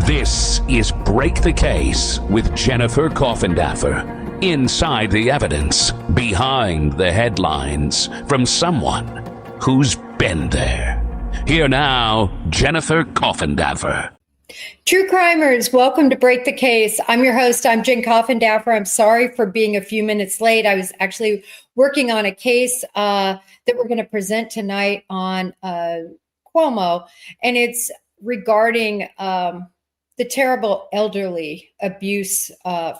This is Break the Case with Jennifer Coffindaffer. Inside the evidence, behind the headlines, from someone who's been there. Here now, Jennifer Coffindaffer. True crimers, welcome to Break the Case. I'm your host. I'm Jen Coffindaffer. I'm sorry for being a few minutes late. I was actually working on a case that we're going to present tonight on Cuomo, and it's regarding the terrible elderly abuse,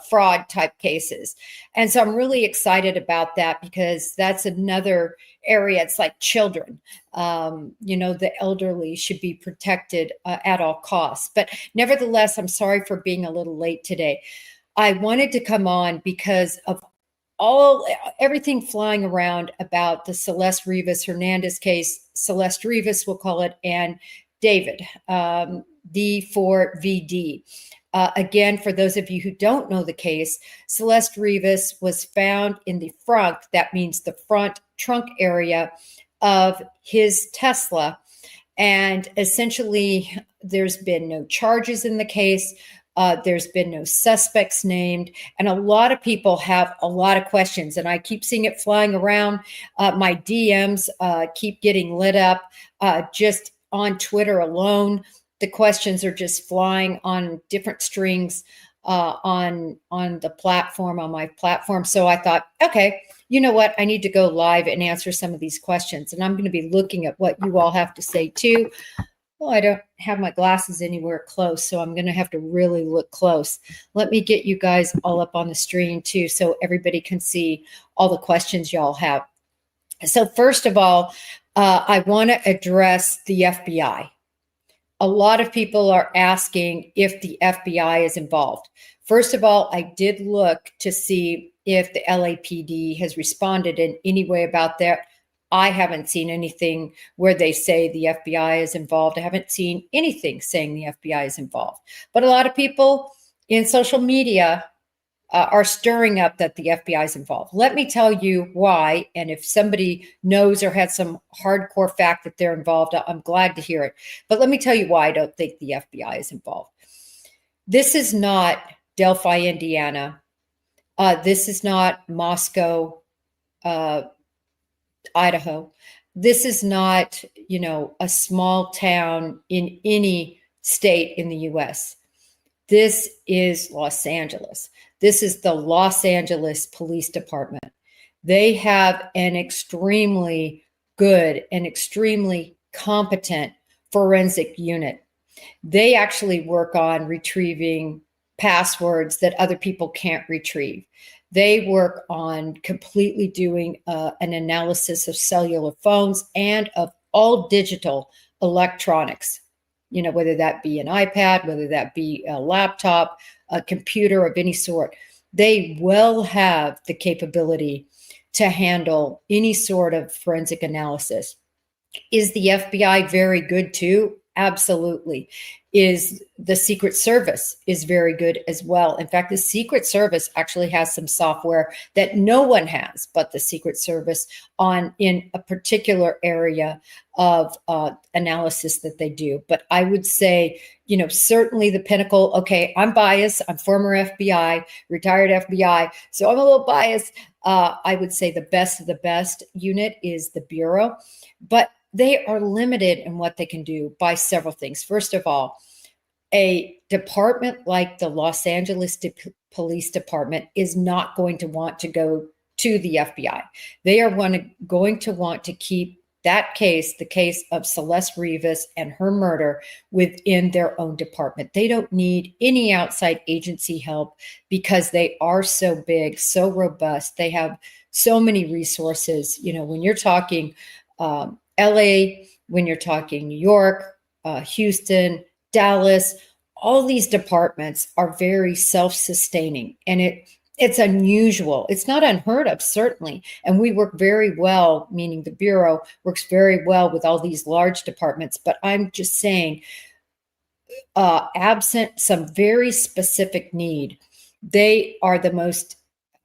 fraud type cases. And so I'm really excited about that because that's another area. It's like children. The elderly should be protected at all costs. But nevertheless, I'm sorry for being a little late today. I wanted to come on because of everything flying around about the Celeste Rivas Hernandez case, Celeste Rivas, we'll call it, and David, D4VD. Again, for those of you who don't know the case, Celeste Rivas was found in the front, that means the front trunk area of his Tesla. And essentially, there's been no charges in the case. There's been no suspects named. And a lot of people have a lot of questions. And I keep seeing it flying around. My DMs keep getting lit up. Just on Twitter alone, the questions are just flying on different strings on the platform, on my platform. So I thought, okay, you know what? I need to go live and answer some of these questions. And I'm going to be looking at what you all have to say too. Well, I don't have my glasses anywhere close, so I'm going to have to really look close. Let me get you guys all up on the screen too, so everybody can see all the questions y'all have. So first of all, I want to address the FBI. A lot of people are asking if the FBI is involved. First of all, I did look to see if the LAPD has responded in any way about that. I haven't seen anything where they say the FBI is involved. I haven't seen anything saying the FBI is involved. But a lot of people in social media are stirring up that the FBI is involved. Let me tell you why. And if somebody knows or has some hardcore fact that they're involved, I'm glad to hear it. But let me tell you why I don't think the FBI is involved. This is not Delphi, Indiana. This is not Moscow, Idaho. This is not, a small town in any state in the U.S. This is Los Angeles. This is the Los Angeles Police Department. They have an extremely good and extremely competent forensic unit. They actually work on retrieving passwords that other people can't retrieve. They work on completely doing an analysis of cellular phones and of all digital electronics, whether that be an iPad, whether that be a laptop, a computer of any sort. They will have the capability to handle any sort of forensic analysis. Is the FBI very good too? Absolutely. Is the Secret Service is very good as well. In fact, the Secret Service actually has some software that no one has but the Secret Service in a particular area of analysis that they do. But I would say, certainly the pinnacle. Okay, I'm biased. I'm former FBI, retired FBI, so I'm a little biased. I would say the best of the best unit is the Bureau, but they are limited in what they can do by several things. First of all, a department like the Los Angeles Police Department is not going to want to go to the FBI. They are going to want to keep that case, the case of Celeste Rivas and her murder, within their own department. They don't need any outside agency help because they are so big, so robust. They have so many resources. When you're talking LA, when you're talking New York, Houston, Dallas, all these departments are very self-sustaining, and it's unusual. It's not unheard of, certainly. And we work very well, meaning the Bureau works very well with all these large departments. But I'm just saying, absent some very specific need, they are the most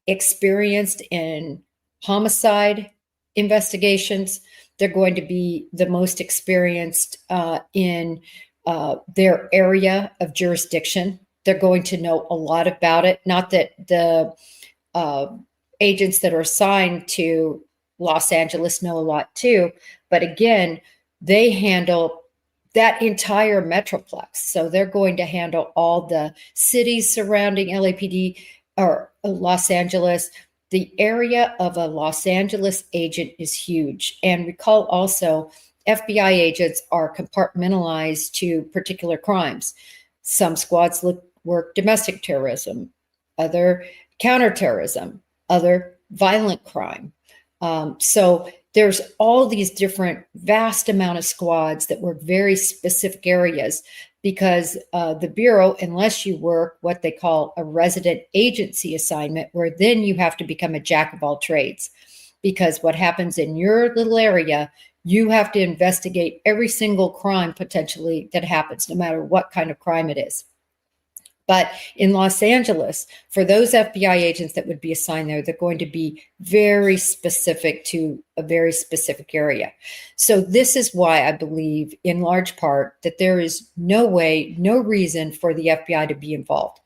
experienced in homicide investigations. They're going to be the most experienced in their area of jurisdiction. They're going to know a lot about it. Not that the agents that are assigned to Los Angeles know a lot too, but again, they handle that entire metroplex. So they're going to handle all the cities surrounding LAPD or Los Angeles. The area of a Los Angeles agent is huge. And recall also, FBI agents are compartmentalized to particular crimes. Some squads work domestic terrorism, other counterterrorism, other violent crime. So there's all these different vast amount of squads that work very specific areas because the Bureau, unless you work what they call a resident agency assignment, where then you have to become a jack of all trades, because what happens in your little area, you have to investigate every single crime potentially that happens, no matter what kind of crime it is. But in Los Angeles, for those FBI agents that would be assigned there, they're going to be very specific to a very specific area. So this is why I believe, in large part, that there is no way, no reason for the FBI to be involved.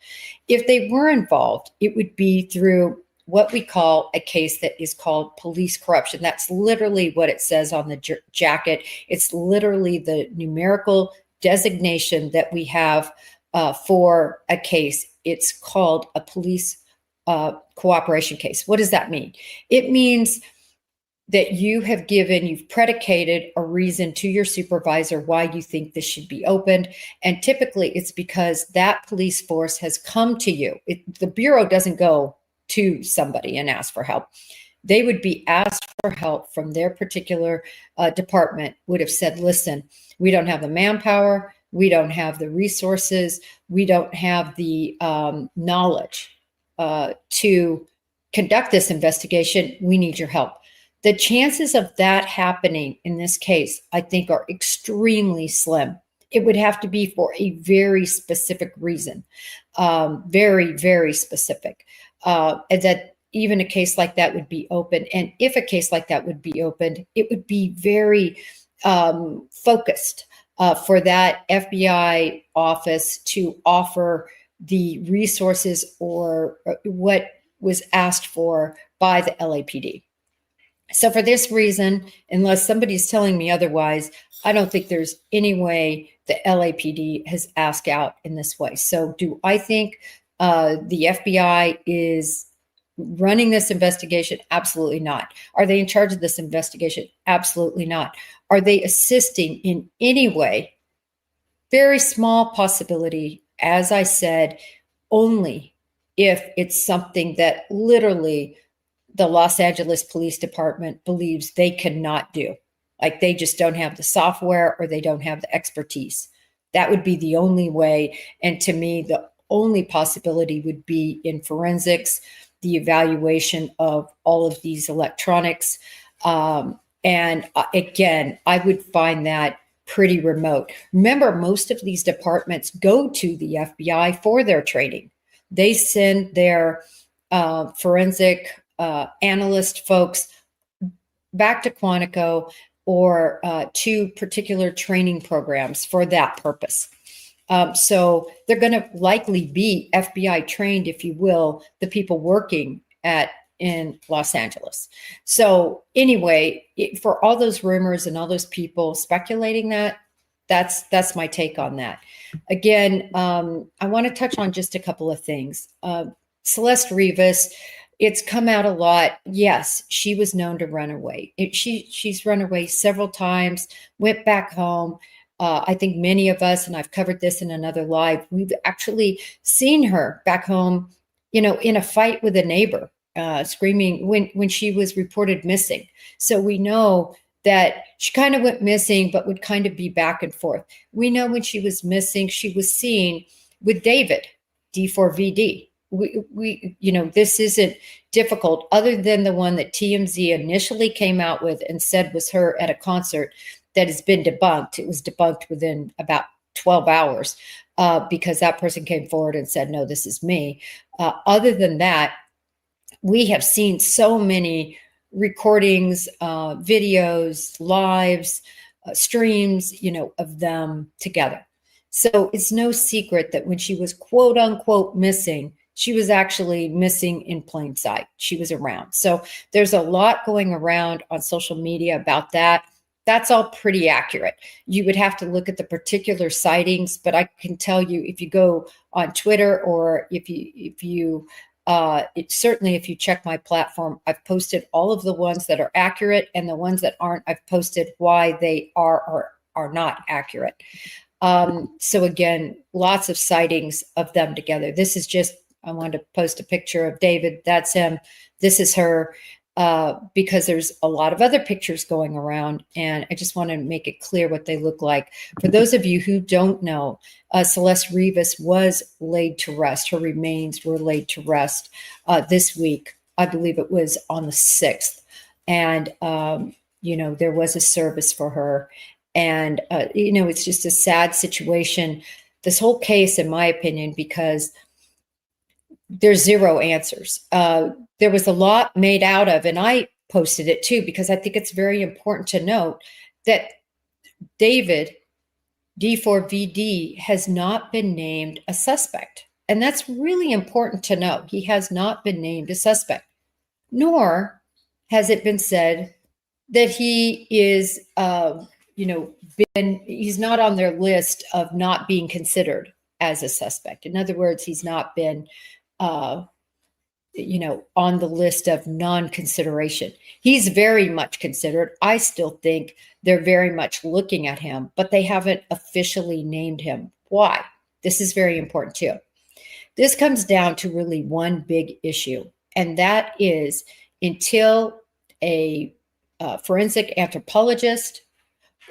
If they were involved, it would be through what we call a case that is called police corruption. That's literally what it says on the jacket. It's literally the numerical designation that we have for a case. It's called a police cooperation case. What does that mean? It means that you've predicated a reason to your supervisor why you think this should be opened. And typically it's because that police force has come to you. The Bureau doesn't go to somebody and ask for help. They would be asked for help from their particular department, would have said, listen, we don't have the manpower, we don't have the resources, we don't have the knowledge to conduct this investigation. We need your help. The chances of that happening in this case, I think, are extremely slim. It would have to be for a very specific reason, very, very specific, and that even a case like that would be open. And if a case like that would be opened, it would be very focused for that FBI office to offer the resources or what was asked for by the LAPD. So for this reason, unless somebody's telling me otherwise, I don't think there's any way the LAPD has asked out in this way. So do I think the FBI is running this investigation? Absolutely not. Are they in charge of this investigation? Absolutely not. Are they assisting in any way? Very small possibility, as I said, only if it's something that literally the Los Angeles Police Department believes they cannot do. Like they just don't have the software or they don't have the expertise. That would be the only way. And to me, the only possibility would be in forensics, the evaluation of all of these electronics. And again, I would find that pretty remote. Remember, most of these departments go to the FBI for their training. They send their forensic analyst folks back to Quantico or to particular training programs for that purpose. So they're going to likely be FBI trained, if you will, the people working in Los Angeles. So anyway, for all those rumors and all those people speculating that's my take on that. Again, I want to touch on just a couple of things. Celeste Rivas, it's come out a lot. Yes, she was known to run away. She's run away several times, went back home. I think many of us, and I've covered this in another live, we've actually seen her back home, in a fight with a neighbor, screaming when she was reported missing. So we know that she kind of went missing, but would kind of be back and forth. We know when she was missing, she was seen with David, D4VD. We this isn't difficult, other than the one that TMZ initially came out with and said was her at a concert that has been debunked. It was debunked within about 12 hours because that person came forward and said, no, this is me. Other than that, we have seen so many recordings, videos, lives, streams, of them together. So it's no secret that when she was quote unquote missing, she was actually missing in plain sight. She was around. So there's a lot going around on social media about that. That's all pretty accurate. You would have to look at the particular sightings, but I can tell you if you go on Twitter or certainly if you check my platform, I've posted all of the ones that are accurate, and the ones that aren't, I've posted why they are or are not accurate. So again, lots of sightings of them together. This is just, I wanted to post a picture of David. That's him. This is her, because there's a lot of other pictures going around, and I just want to make it clear what they look like. For those of you who don't know, Celeste Rivas was laid to rest. Her remains were laid to rest this week. I believe it was on the 6th. And, there was a service for her. And, it's just a sad situation, this whole case, in my opinion, because there's zero answers. There was a lot made out of, and I posted it too, because I think it's very important to note that David, D4VD, has not been named a suspect. And that's really important to know. He has not been named a suspect, nor has it been said that he is, he's not on their list of not being considered as a suspect. In other words, he's not been, on the list of non-consideration. He's very much considered. I still think they're very much looking at him, but they haven't officially named him. Why? This is very important too. This comes down to really one big issue, and that is until a forensic anthropologist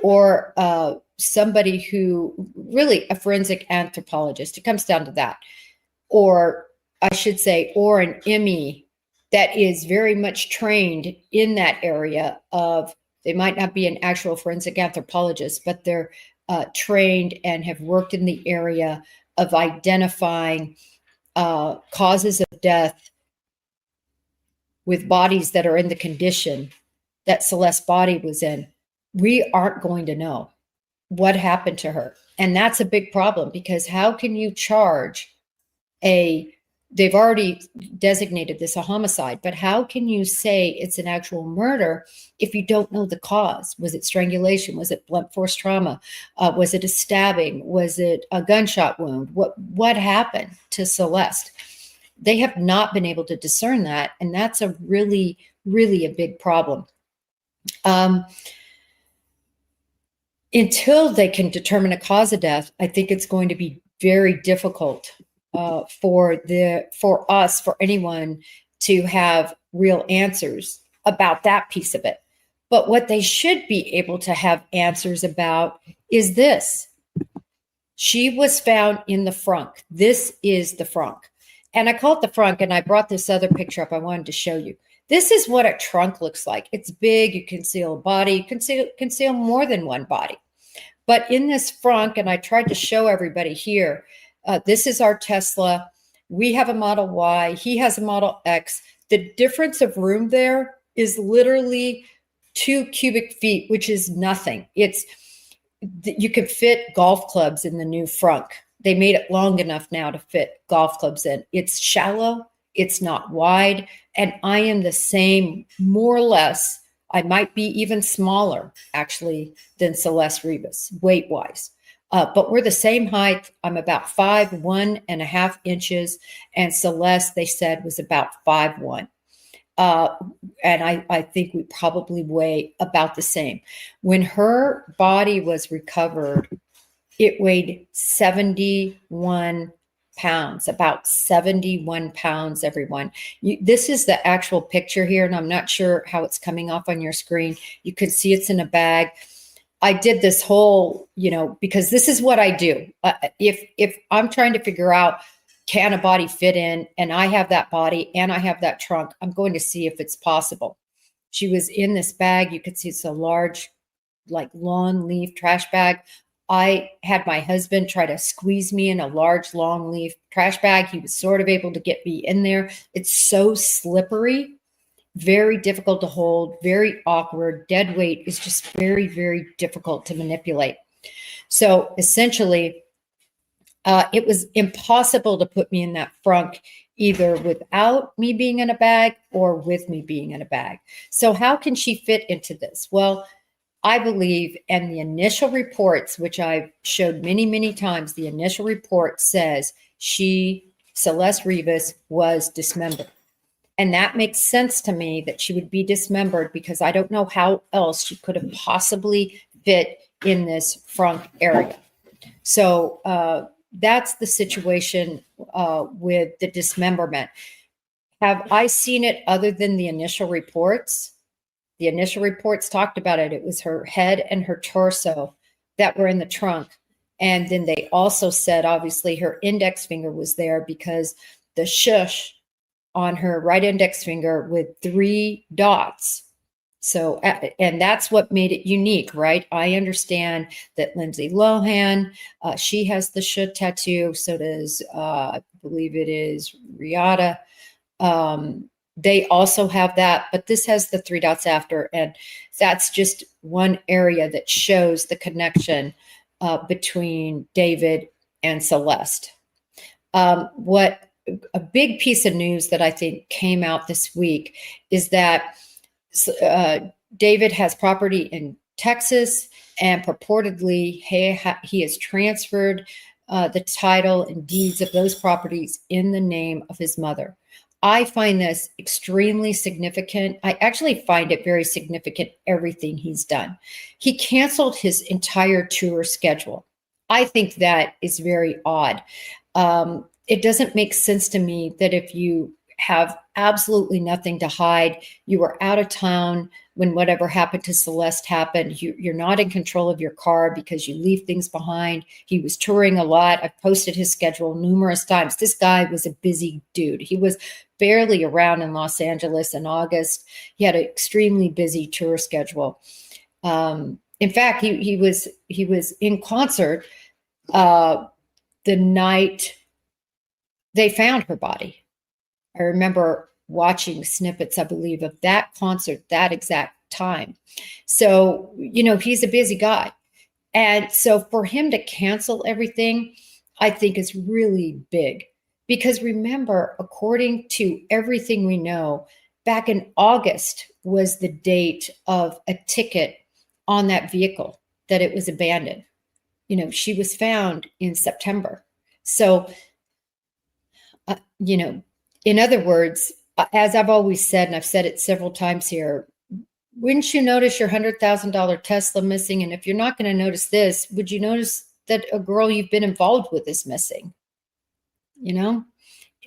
or somebody who really a forensic anthropologist, it comes down to that, or I should say, or an ME that is very much trained in that area of, they might not be an actual forensic anthropologist, but they're trained and have worked in the area of identifying causes of death with bodies that are in the condition that Celeste's body was in. We aren't going to know what happened to her. And that's a big problem, because how can you charge they've already designated this a homicide, but how can you say it's an actual murder if you don't know the cause? Was it strangulation? Was it blunt force trauma? Was it a stabbing? Was it a gunshot wound? What happened to Celeste? They have not been able to discern that, and that's a really, really a big problem. Until they can determine a cause of death, I think it's going to be very difficult for anyone to have real answers about that piece of it. But what they should be able to have answers about is this. She was found in the frunk. This is the frunk. And I call it the frunk, and I brought this other picture up I wanted to show you. This is what a trunk looks like. It's big. You conceal a body. You conceal more than one body. But in this frunk, and I tried to show everybody here, this is our Tesla. We have a Model Y. He has a Model X. The difference of room there is literally 2 cubic feet, which is nothing. You could fit golf clubs in the new frunk. They made it long enough now to fit golf clubs in. It's shallow. It's not wide. And I am the same, more or less. I might be even smaller, actually, than Celeste Rivas, weight-wise. But we're the same height. I'm about 5'1.5" inches, and Celeste, they said, was about 5'1". And I think we probably weigh about the same. When her body was recovered, it weighed 71 pounds, about 71 pounds, everyone. This is the actual picture here, and I'm not sure how it's coming off on your screen. You can see it's in a bag. I did this whole, because this is what I do. If I'm trying to figure out, can a body fit in, and I have that body and I have that trunk, I'm going to see if it's possible. She was in this bag. You could see it's a large, like lawn leaf trash bag. I had my husband try to squeeze me in a large long leaf trash bag. He was sort of able to get me in there. It's so slippery. Very difficult to hold, very awkward. Dead weight is just very, very difficult to manipulate. So essentially, It was impossible to put me in that frunk either without me being in a bag or with me being in a bag. So how can she fit into this? Well, I believe, and the initial reports, which I've showed many, many times, the initial report says Celeste Rivas, was dismembered. And that makes sense to me that she would be dismembered, because I don't know how else she could have possibly fit in this front area. So that's the situation with the dismemberment. Have I seen it other than the initial reports? The initial reports talked about it. It was her head and her torso that were in the trunk. And then they also said, obviously, her index finger was there because the shush on her right index finger with 3 dots. So, and that's what made it unique, right? I understand that Lindsay Lohan, she has the shush tattoo. So does, I believe it is Rihanna. They also have that, but this has the 3 dots after, and that's just one area that shows the connection between David and Celeste. What a big piece of news that I think came out this week is that David has property in Texas, and purportedly he has transferred the title and deeds of those properties in the name of his mother. I find this extremely significant. I actually find it very significant, everything he's done. He canceled his entire tour schedule. I think that is very odd. It doesn't make sense to me that if you have absolutely nothing to hide, you were out of town when whatever happened to Celeste happened, you're not in control of your car because you leave things behind. He was touring a lot. I've posted his schedule numerous times. This guy was a busy dude. He was barely around in Los Angeles in August. He had an extremely busy tour schedule. In fact, he was in concert the night they found her body. I remember watching snippets, I believe, of that concert that exact time. So, he's a busy guy. And so for him to cancel everything, I think is really big. Because remember, according to everything we know, back in August was the date of a ticket on that vehicle, that it was abandoned. She was found in September. So, in other words, as I've always said, and I've said it several times here, wouldn't you notice your $100,000 Tesla missing? And if you're not going to notice this, would you notice that a girl you've been involved with is missing?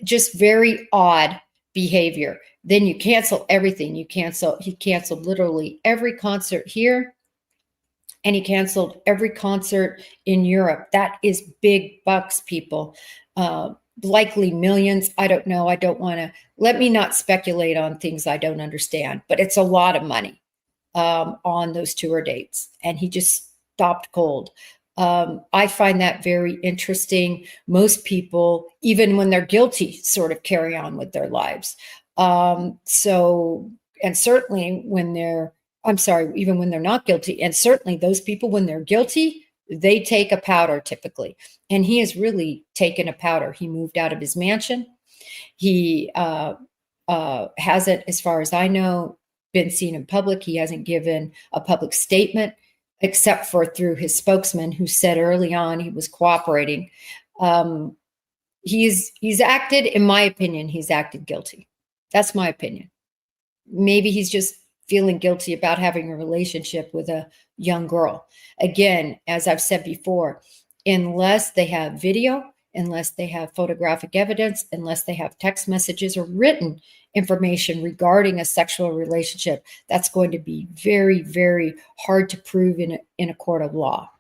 Just very odd behavior. Then you cancel everything. He canceled literally every concert here, and he canceled every concert in Europe. That is big bucks, people. Likely millions. I don't know. I don't want to, let me not speculate on things I don't understand, but it's a lot of money on those tour dates. And he just stopped cold. I find that very interesting. Most people, even when they're guilty, sort of carry on with their lives. And certainly when even when they're not guilty, and certainly those people, when they're guilty, they take a powder typically. And he has really taken a powder. He moved out of his mansion. He hasn't, as far as I know, been seen in public. He hasn't given a public statement, except for through his spokesman, who said early on he was cooperating. He's acted, in my opinion, he's acted guilty. That's my opinion. Maybe he's just feeling guilty about having a relationship with a young girl. Again, as I've said before, unless they have video, unless they have photographic evidence, unless they have text messages or written information regarding a sexual relationship, that's going to be very, very hard to prove in a court of law.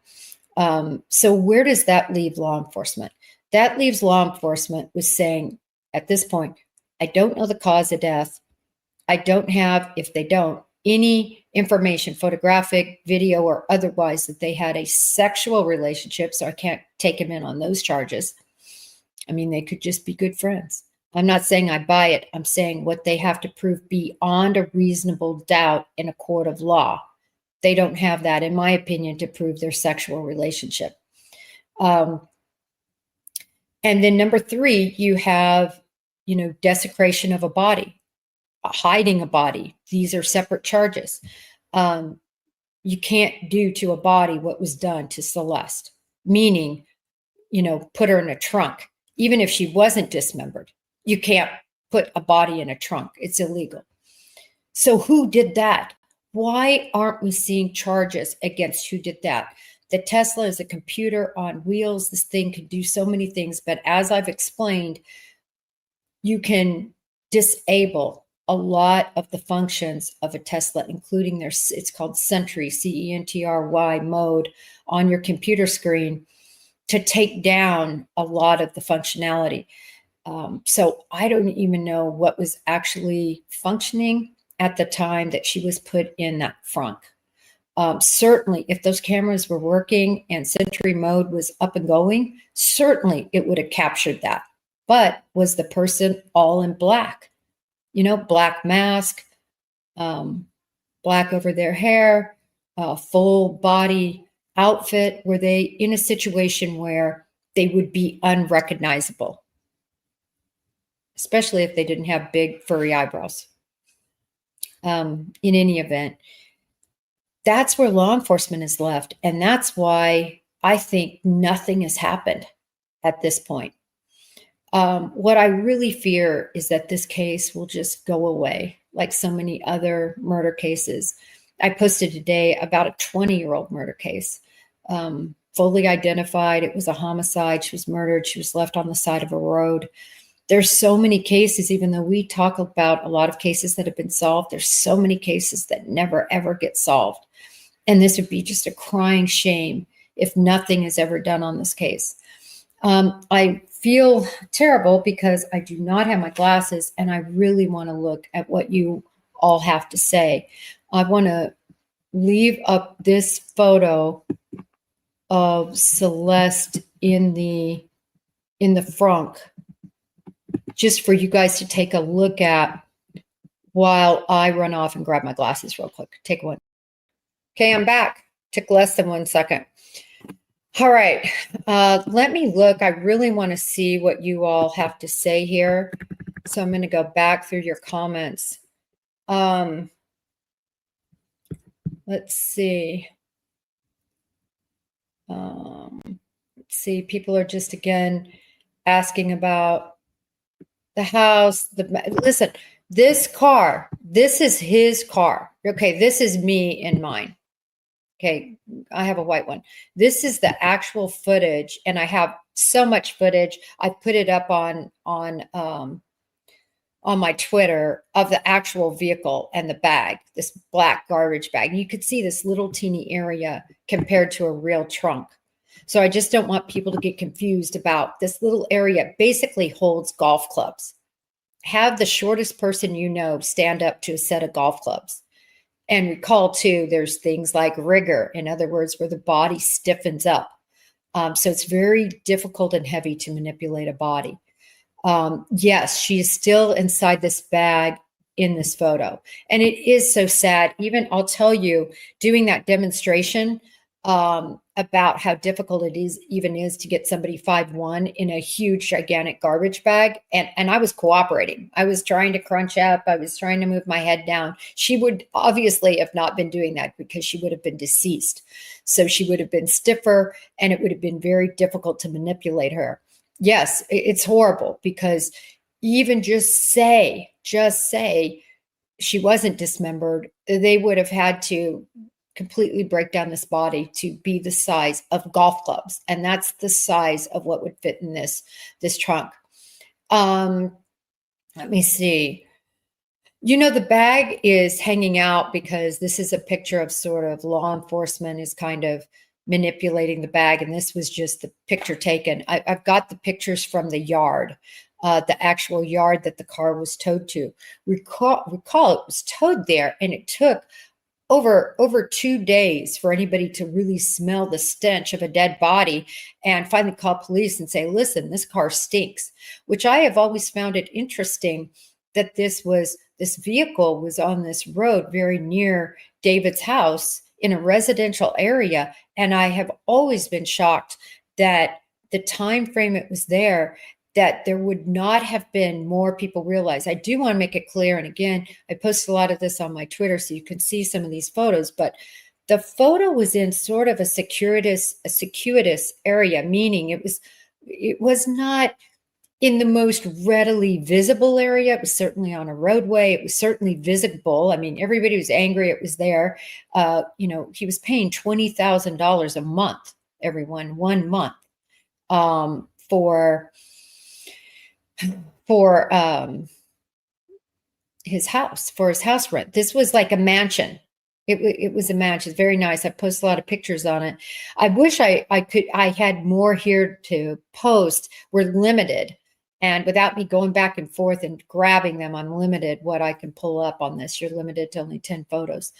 So where does that leave law enforcement? That leaves law enforcement with saying, at this point, I don't know the cause of death. I don't have, if they don't, any information, photographic, video, or otherwise, that they had a sexual relationship, so I can't take him in on those charges. I mean, they could just be good friends. I'm not saying I buy it. I'm saying what they have to prove beyond a reasonable doubt in a court of law. They don't have that, in my opinion, to prove their sexual relationship. And then number three, you have, desecration of a body, hiding a body. These are separate charges. You can't do to a body what was done to Celeste, meaning, put her in a trunk. Even if she wasn't dismembered, you can't put a body in a trunk. It's illegal. So who did that? Why aren't we seeing charges against who did that? The Tesla is a computer on wheels. This thing can do so many things, but as I've explained, you can disable a lot of the functions of a Tesla, including it's called Sentry, CENTRY mode on your computer screen to take down a lot of the functionality. So I don't even know what was actually functioning at the time that she was put in that frunk. Certainly, if those cameras were working and Sentry mode was up and going, certainly it would have captured that. But was the person all in black? Black mask, black over their hair, full body outfit. Were they in a situation where they would be unrecognizable? Especially if they didn't have big furry eyebrows. In any event, that's where law enforcement is left. And that's why I think nothing has happened at this point. What I really fear is that this case will just go away, like so many other murder cases. I posted today about a 20-year-old murder case, fully identified. It was a homicide. She was murdered. She was left on the side of a road. There's so many cases, even though we talk about a lot of cases that have been solved, there's so many cases that never, ever get solved. And this would be just a crying shame if nothing is ever done on this case. I feel terrible because I do not have my glasses and I really want to look at what you all have to say. I want to leave up this photo of Celeste in the frunk just for you guys to take a look at while I run off and grab my glasses real quick. Take one. Okay, I'm back. Took less than 1 second. All right, let me look. I really want to see what you all have to say here. So I'm going to go back through your comments. Let's see. People are just, again, asking about the house. Listen, this car, this is his car. Okay, this is me in mine. Okay, I have a white one. This is the actual footage, and I have so much footage. I put it up on my Twitter of the actual vehicle and the bag, this black garbage bag. You could see this little teeny area compared to a real trunk. So I just don't want people to get confused about this little area. Basically holds golf clubs. Have the shortest person stand up to a set of golf clubs. And recall, too, there's things like rigor, in other words, where the body stiffens up. So it's very difficult and heavy to manipulate a body. Yes, she is still inside this bag in this photo. And it is so sad. Even, I'll tell you, doing that demonstration about how difficult it is to get somebody 5'1" in a huge, gigantic garbage bag. And I was cooperating. I was trying to crunch up. I was trying to move my head down. She would obviously have not been doing that because she would have been deceased. So she would have been stiffer and it would have been very difficult to manipulate her. Yes, it's horrible because even just say she wasn't dismembered, they would have had to completely break down this body to be the size of golf clubs. And that's the size of what would fit in this trunk. Let me see. The bag is hanging out because this is a picture of sort of law enforcement is kind of manipulating the bag. And this was just the picture taken. I've got the pictures from the yard, the actual yard that the car was towed to. Recall it was towed there and it took over 2 days for anybody to really smell the stench of a dead body and finally call police and say, listen, this car stinks, which I have always found it interesting that this vehicle was on this road very near David's house in a residential area. And I have always been shocked that the time frame it was there, that there would not have been more people realize. I do want to make it clear, and again, I post a lot of this on my Twitter so you can see some of these photos, but the photo was in sort of a circuitous area, meaning it was not in the most readily visible area. It was certainly on a roadway. It was certainly visible. I mean, everybody was angry it was there. He was paying $20,000 a month, everyone, 1 month, for his house rent. This was like a mansion. It was a mansion. It's very nice. I post a lot of pictures on it. I wish I had more here to post. We're limited. And without me going back and forth and grabbing them, I'm limited what I can pull up on this. You're limited to only 10 photos.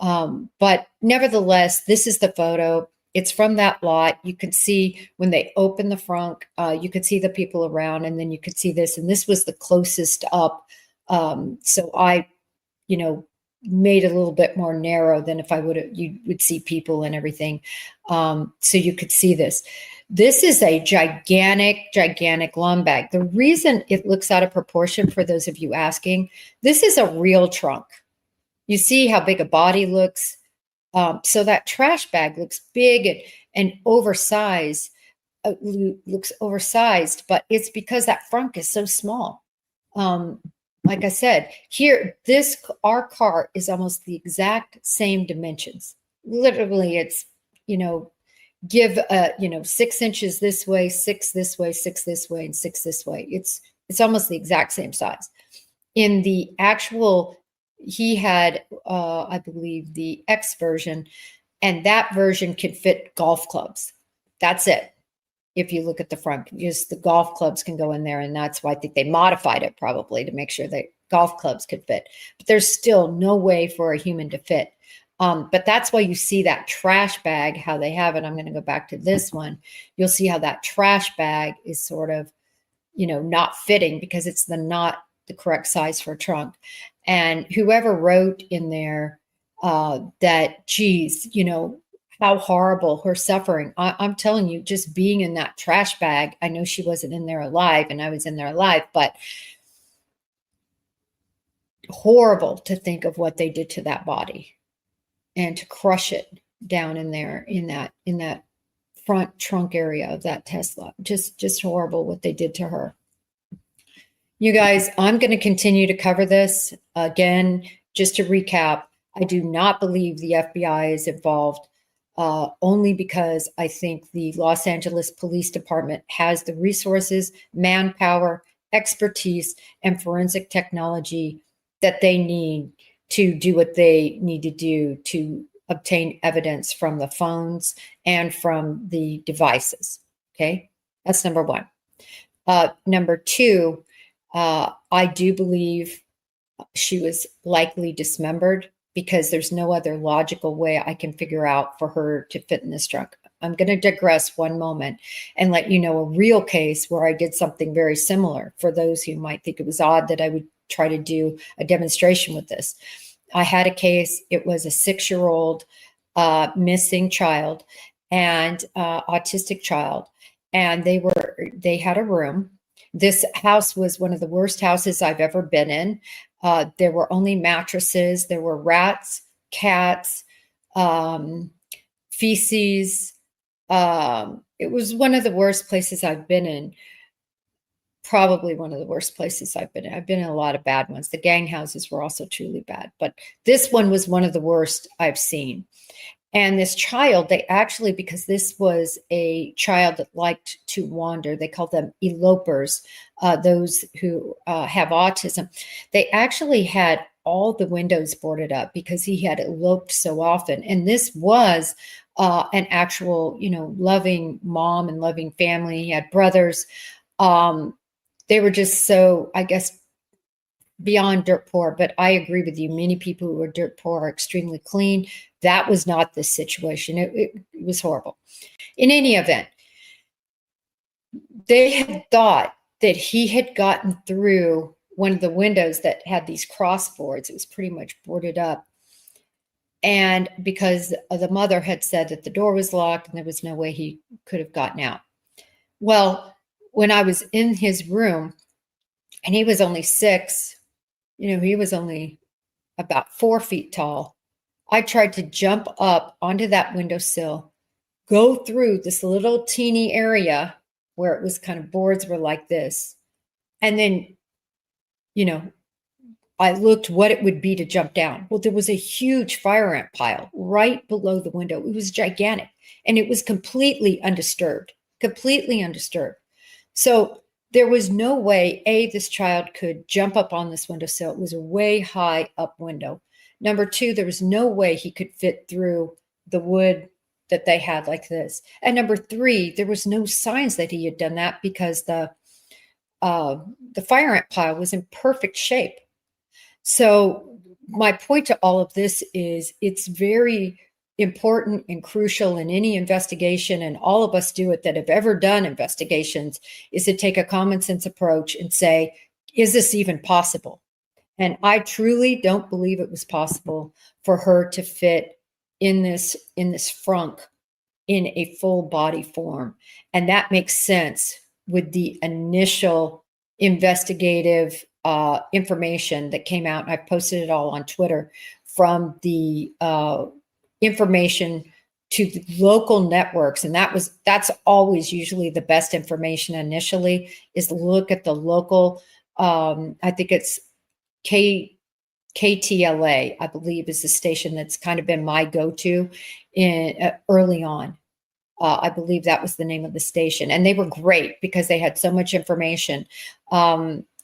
But nevertheless, this is the photo. It's from that lot. You can see when they open the front, you could see the people around, and then you could see this. And this was the closest up. So I, made it a little bit more narrow than if you would see people and everything. So you could see this. This is a gigantic lum bag. The reason it looks out of proportion, for those of you asking, this is a real trunk. You see how big a body looks. So that trash bag looks big and oversized, looks oversized, but it's because that front is so small. Like I said, here, our car is almost the exact same dimensions. Literally, it's, give 6 inches this way, 6 this way, 6 this way, and 6 this way. It's almost the exact same size. In the actual, he had, I believe, the X version, and that version could fit golf clubs. That's it. If you look at the front, just the golf clubs can go in there, and that's why I think they modified it probably to make sure that golf clubs could fit. But there's still no way for a human to fit. But that's why you see that trash bag, how they have it. I'm going to go back to this one. You'll see how that trash bag is sort of, not fitting because it's not the correct size for a trunk. And whoever wrote in there that, geez, how horrible her suffering. I'm telling you, just being in that trash bag, I know she wasn't in there alive and I was in there alive, but horrible to think of what they did to that body and to crush it down in there, in that front trunk area of that Tesla. Just horrible what they did to her. You guys, I'm going to continue to cover this. Again, just to recap, I do not believe the FBI is involved. Only because I think the Los Angeles Police Department has the resources, manpower, expertise, and forensic technology that they need to do what they need to do to obtain evidence from the phones and from the devices. Okay, that's number one. Number two, I do believe she was likely dismembered, because there's no other logical way I can figure out for her to fit in this trunk. I'm going to digress one moment and let you know a real case where I did something very similar, for those who might think it was odd that I would try to do a demonstration with this. I had a case. It was a 6-year-old missing child and autistic child, and they had a room. This house was one of the worst houses I've ever been in. There were only mattresses. There were rats, cats, feces. It was one of the worst places I've been in. Probably one of the worst places I've been in. I've been in a lot of bad ones. The gang houses were also truly bad, but this one was one of the worst I've seen. And this child, they actually, because this was a child that liked to wander, they called them elopers, those who have autism. They actually had all the windows boarded up because he had eloped so often. And this was an actual, loving mom and loving family. He had brothers. They were just so, I guess, beyond dirt poor, but I agree with you. Many people who are dirt poor are extremely clean. That was not the situation. It was horrible. In any event, they had thought that he had gotten through one of the windows that had these crossboards. It was pretty much boarded up. And because the mother had said that the door was locked and there was no way he could have gotten out. Well, when I was in his room and he was only 6, he was only about 4 feet tall. I tried to jump up onto that windowsill, go through this little teeny area where it was kind of boards were like this. And then, I looked what it would be to jump down. Well, there was a huge fire ant pile right below the window. It was gigantic and it was completely undisturbed, completely undisturbed. So there was no way, this child could jump up on this windowsill. It was a way high up window. Number 2, there was no way he could fit through the wood that they had like this. And number 3, there was no signs that he had done that because the fire ant pile was in perfect shape. So my point to all of this is it's very important and crucial in any investigation, and all of us do it that have ever done investigations, is to take a common sense approach and say, is this even possible? And I truly don't believe it was possible for her to fit in this frunk in a full body form. And that makes sense with the initial investigative information that came out. And I've posted it all on Twitter from the information to the local networks. And that's always usually the best information initially, is look at the local, I think it's KTLA, I believe, is the station that's kind of been my go-to in early on. I believe that was the name of the station. And they were great because they had so much information.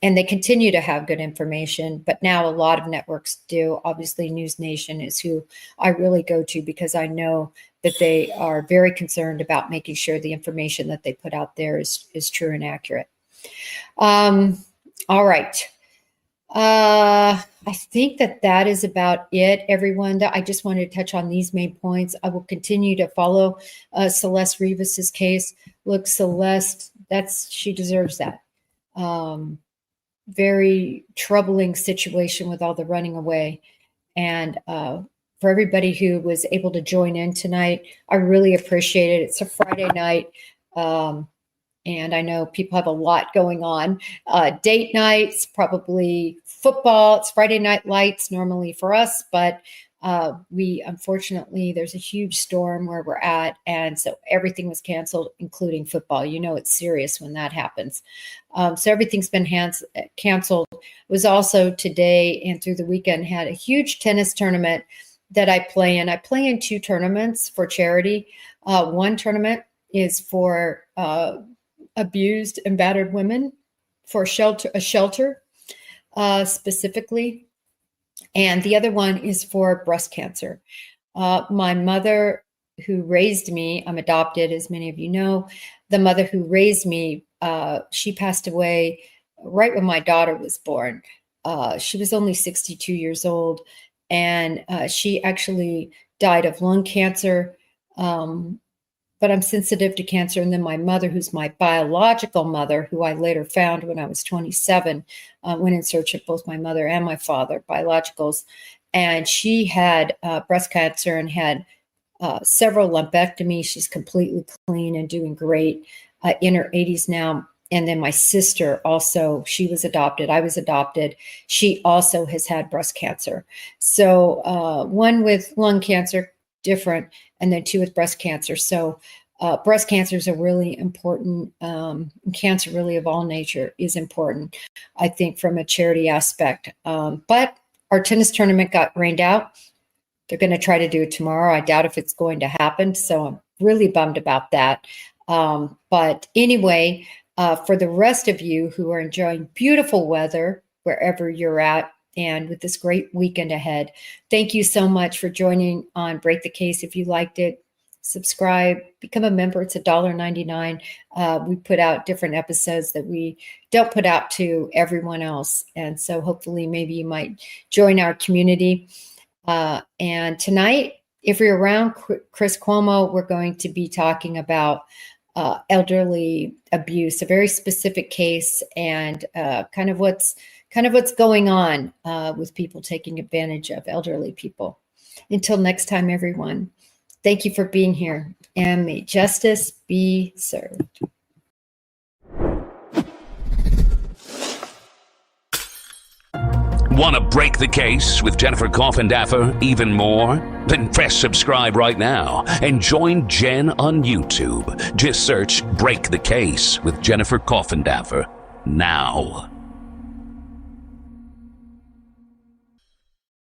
And they continue to have good information. But now a lot of networks do. Obviously, News Nation is who I really go to because I know that they are very concerned about making sure the information that they put out there is true and accurate. All right. I think that is about it, everyone. I just wanted to touch on these main points. I will continue to follow Celeste Rivas's case. Look, Celeste, she deserves that. Very troubling situation with all the running away. And for everybody who was able to join in tonight, I really appreciate it. It's a Friday night. And I know people have a lot going on. Date nights, probably football. It's Friday Night Lights normally for us, but unfortunately, there's a huge storm where we're at. And so everything was canceled, including football. It's serious when that happens. So everything's been canceled. It was also today and through the weekend had a huge tennis tournament that I play in. I play in 2 tournaments for charity. One tournament is for abused and battered women, for a shelter specifically. And the other one is for breast cancer. My mother who raised me, I'm adopted, as many of you know. The mother who raised me, she passed away right when my daughter was born. She was only 62 years old, and she actually died of lung cancer. But I'm sensitive to cancer. And then my mother, who's my biological mother, who I later found when I was 27, went in search of both my mother and my father, biologicals. And she had breast cancer and had several lumpectomies. She's completely clean and doing great, in her 80s now. And then my sister also, she was adopted. I was adopted. She also has had breast cancer. So one with lung cancer, different, and then 2 with breast cancer. So breast cancers are really important. Cancer really of all nature is important, I think, from a charity aspect. But our tennis tournament got rained out. They're going to try to do it tomorrow. I doubt if it's going to happen. So I'm really bummed about that. But anyway, for the rest of you who are enjoying beautiful weather wherever you're at, and with this great weekend ahead, thank you so much for joining on Break the Case. If you liked it, subscribe, become a member. It's $1.99. We put out different episodes that we don't put out to everyone else. And so hopefully maybe you might join our community. And tonight, if you're around Chris Cuomo, we're going to be talking about elderly abuse, a very specific case, and kind of what's going on with people taking advantage of elderly people. Until next time, everyone, thank you for being here, and may justice be served. Want to break the case with Jennifer Coffindaffer even more? Then press subscribe right now and join Jen on YouTube. Just search Break the Case with Jennifer Coffindaffer now.